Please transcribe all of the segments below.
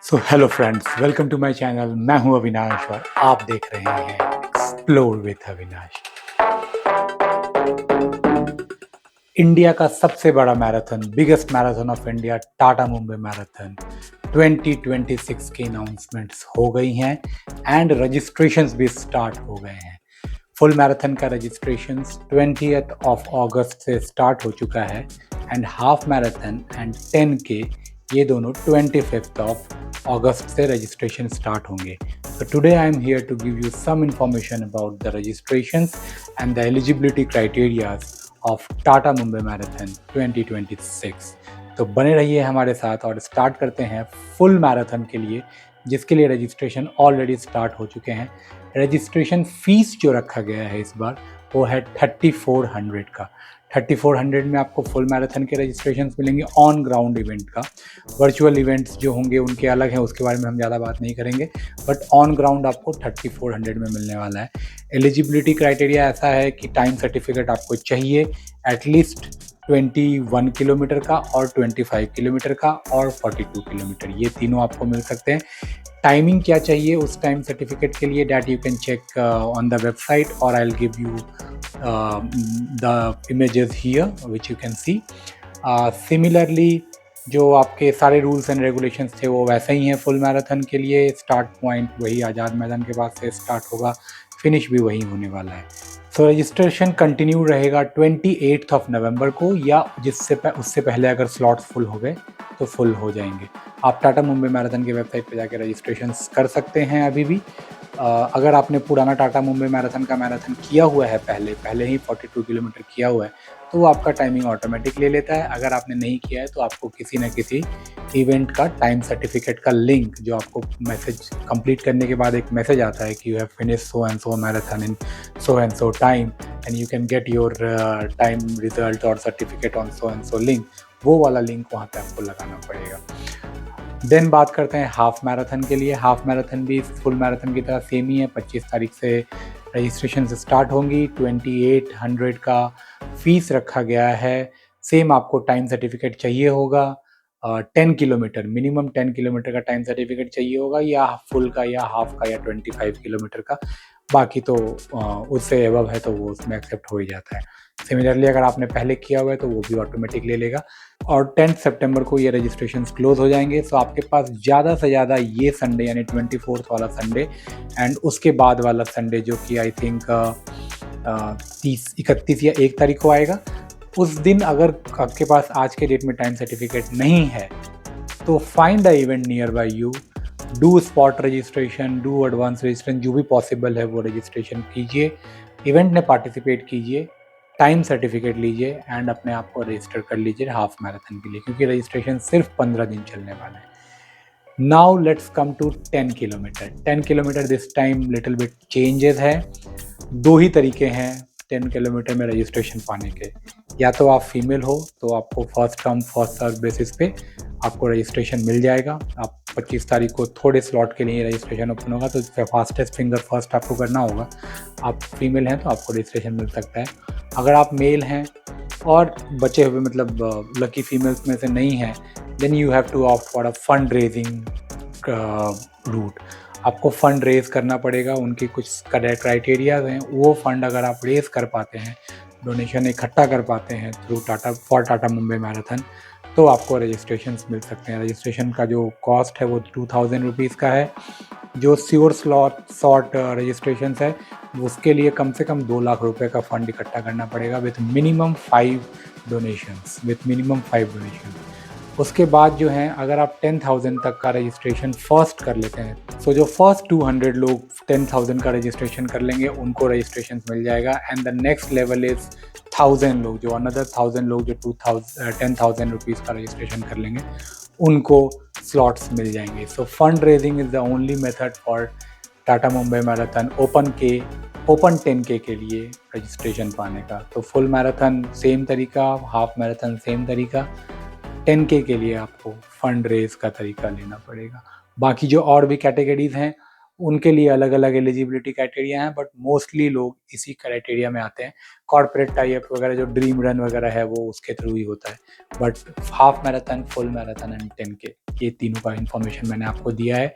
So hello friends, welcome to my channel. मैं हूं अविनाश और आप देख रहे हैं एक्सप्लोर विथ अविनाश। इंडिया का सबसे बड़ा marathon, biggest marathon of India, Tata Mumbai marathon 2026 की अनाउंसमेंट्स हो गई हैं एंड रजिस्ट्रेशंस भी स्टार्ट हो गए हैं। फुल मैराथन का रजिस्ट्रेशंस 20th ऑफ अगस्त से स्टार्ट हो चुका है and half marathon and 10K ये दोनों 25th ऑफ अगस्त से रजिस्ट्रेशन स्टार्ट होंगे। So today I am here to give you some information about the registrations and the eligibility criteria of Tata Mumbai Marathon 2026। तो बने रहिए हमारे साथ और स्टार्ट करते हैं फुल मैराथन के लिए, जिसके लिए रजिस्ट्रेशन ऑलरेडी स्टार्ट हो चुके हैं। रजिस्ट्रेशन फीस जो रखा गया है इस बार वो है 3400 का। 3400 में आपको फुल मैराथन के रजिस्ट्रेशन मिलेंगे ऑन ग्राउंड इवेंट का। वर्चुअल इवेंट्स जो होंगे उनके अलग हैं, उसके बारे में हम ज़्यादा बात नहीं करेंगे, बट ऑन ग्राउंड आपको 3400 में मिलने वाला है। एलिजिबिलिटी क्राइटेरिया ऐसा है कि टाइम सर्टिफिकेट आपको चाहिए एटलीस्ट 21 किलोमीटर का और 25 किलोमीटर का और 42 किलोमीटर, ये तीनों आपको मिल सकते हैं। टाइमिंग क्या चाहिए उस टाइम सर्टिफिकेट के लिए, that you can check on the website और I will give you the images here which you can see. Similarly जो आपके सारे रूल्स एंड रेगुलेशंस थे वो वैसे ही हैं फुल मैराथन के लिए। स्टार्ट पॉइंट वही आज़ाद मैदान के पास से स्टार्ट होगा, फिनिश भी वही होने वाला है। सो रजिस्ट्रेशन कंटिन्यू रहेगा 28 ऑफ नवंबर को, या उससे पहले अगर स्लॉट्स फुल हो गए तो फुल हो जाएंगे। आप टाटा मुंबई मैराथन की वेबसाइट पर जाकर रजिस्ट्रेशन कर सकते हैं अभी भी। अगर आपने पुराना टाटा मुंबई मैराथन का मैराथन किया हुआ है, पहले ही 42 किलोमीटर किया हुआ है, तो वो आपका टाइमिंग ऑटोमेटिक ले लेता है। अगर आपने नहीं किया है तो आपको किसी न किसी इवेंट का टाइम सर्टिफिकेट का लिंक, जो आपको मैसेज कंप्लीट करने के बाद एक मैसेज आता है कि you have finish so and so marathon in so and so time and you can get your time result और certificate on so and so link, वो वाला लिंक वहाँ पे आपको लगाना पड़ेगा। देन बात करते हैं हाफ मैराथन के लिए। हाफ मैराथन भी फुल मैराथन की तरह सेम ही है। 25 तारीख से रजिस्ट्रेशन स्टार्ट होंगी। 2800 का फीस रखा गया है। सेम आपको टाइम सर्टिफिकेट चाहिए होगा। 10 किलोमीटर, मिनिमम 10 किलोमीटर का टाइम सर्टिफिकेट चाहिए होगा, या फुल का या हाफ का या 25 किलोमीटर का। बाकी तो उससे एबव है तो वो उसमें एक्सेप्ट हो ही जाता है। सिमिलरली अगर आपने पहले किया हुआ है तो वो भी ऑटोमेटिक ले लेगा। और 10 सितंबर को ये रजिस्ट्रेशन क्लोज हो जाएंगे। सो आपके पास ज़्यादा से ज़्यादा ये संडे यानी 24 वाला संडे एंड उसके बाद वाला संडे जो कि आई थिंक 31 या 1 तारीख को आएगा, उस दिन अगर आपके पास आज के डेट में टाइम सर्टिफिकेट नहीं है तो find the event near by you, do spot registration, do advance registration, जो भी पॉसिबल है वो रजिस्ट्रेशन कीजिए, इवेंट में पार्टिसिपेट कीजिए, टाइम सर्टिफिकेट लीजिए एंड अपने आप को रजिस्टर कर लीजिए हाफ मैराथन के लिए, क्योंकि रजिस्ट्रेशन सिर्फ 15 दिन चलने वाला है। Now let's come to 10 kilometre. 10 kilometre this time little bit changes है। दो ही तरीके हैं 10 किलोमीटर में रजिस्ट्रेशन पाने के। या तो आप फीमेल हो तो आपको first come first serve basis पे आपको रजिस्ट्रेशन मिल जाएगा। आप 25 तारीख को थोड़े स्लॉट के लिए रजिस्ट्रेशन ओपन होगा तो फास्टेस्ट फिंगर फर्स्ट आपको करना होगा। आप फीमेल हैं तो आपको रजिस्ट्रेशन मिल सकता है। अगर आप मेल हैं और बचे हुए मतलब लकी फीमेल्स में से नहीं हैं, then you have to opt for a fund raising route. आपको फंड रेज करना पड़ेगा। उनकी कुछ क्राइटेरियाज हैं, वो फंड अगर आप रेज कर पाते हैं, डोनेशन इकट्ठा कर पाते हैं थ्रू टाटा मुंबई मैराथन, तो आपको रजिस्ट्रेशन मिल सकते हैं। रजिस्ट्रेशन का जो कॉस्ट है वो 2000 रुपीज़ का है। जो श्योर शॉर्ट रजिस्ट्रेशन है उसके लिए कम से कम 2 लाख रुपए का फंड इकट्ठा करना पड़ेगा विथ मिनिमम 5 डोनेशंस। उसके बाद जो है, अगर आप 10,000 तक का रजिस्ट्रेशन फर्स्ट कर लेते हैं, सो जो फर्स्ट 200 लोग 10,000 का रजिस्ट्रेशन कर लेंगे उनको रजिस्ट्रेशन मिल जाएगा and the next level is 1000 लोग, जो अनदर 1000 लोग जो 10,000 रुपीज़ का रजिस्ट्रेशन कर लेंगे उनको स्लॉट्स मिल जाएंगे। So fund raising is the only method for Tata Mumbai marathon open 10K के लिए रजिस्ट्रेशन पाने का। तो फुल मैराथन सेम तरीका, हाफ मैराथन सेम तरीका, 10K के लिए आपको फंड रेज का तरीका लेना पड़ेगा। बाकी जो और भी कैटेगरीज हैं उनके लिए अलग अलग एलिजिबिलिटी क्राइटेरिया हैं, बट मोस्टली लोग इसी क्राइटेरिया में आते हैं। कॉर्पोरेट टाइप वगैरह जो ड्रीम रन वगैरह है वो उसके थ्रू ही होता है, but half marathon, full marathon and 10K ये तीनों का इन्फॉर्मेशन मैंने आपको दिया है।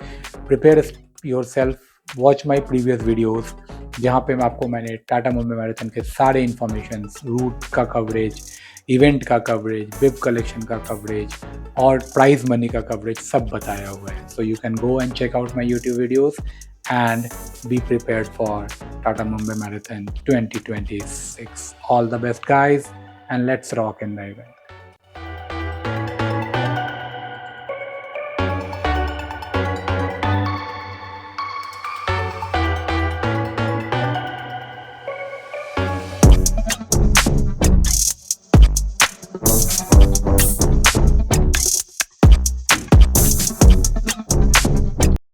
Prepare yourself, watch my previous videos जहाँ पे मैंने टाटा मुंबई मैराथन के सारे इन्फॉर्मेशन, रूट का कवरेज, इवेंट का कवरेज, बिब कलेक्शन का कवरेज और प्राइज मनी का कवरेज सब बताया हुआ है। So you can go and check out my YouTube videos and be prepared for Tata Mumbai Marathon 2026. All the best, guys, and let's rock in the event.